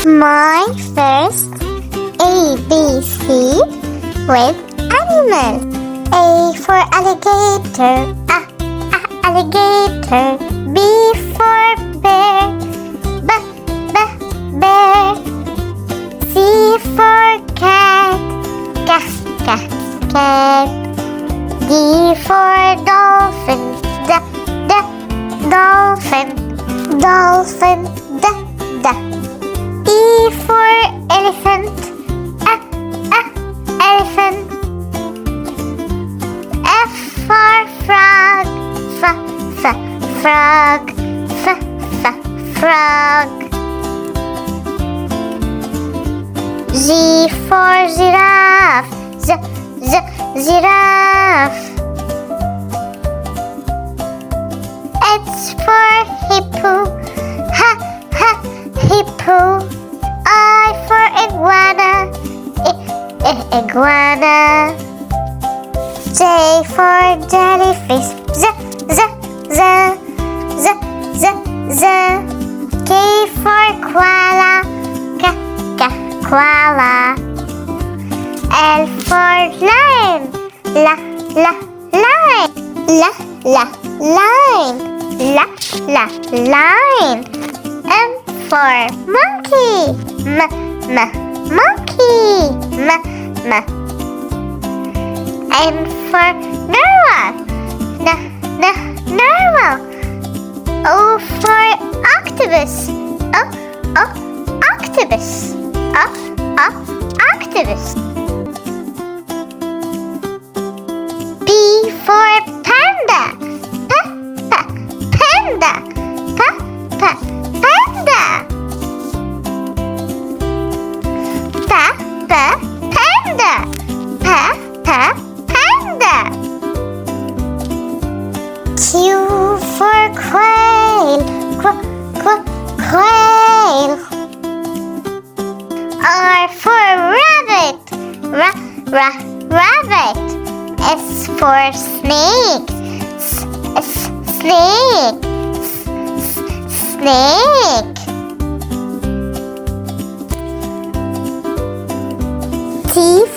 My first ABC with animal. A for alligator, alligator. B for bear, bear. C for cat, cat. D for dolphin, dolphin. E for elephant, elephant. F for frog, frog. G for giraffe, giraffe. H for hippo, hippo. I for iguana, iguana. J for jellyfish, K for koala, koala. L for lion, line. M for monkey, monkey. N for narwhal, narwhal. O for octopus, octopus. P for panda, panda. Q for quail, quail. R for rabbit, rabbit. S for snake, snake. T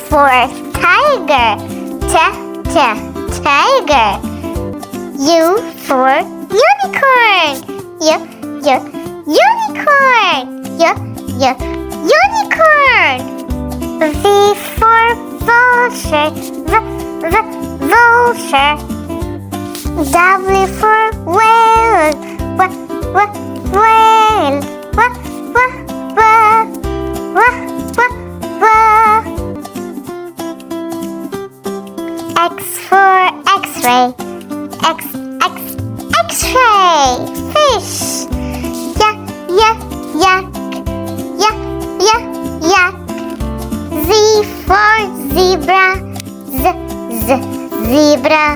for tiger, tiger. U for unicorn, unicorn. V for vulture, vulture. W for whale, whale. X for x-ray, x-ray. Fish. Yak. Z for zebra, zebra.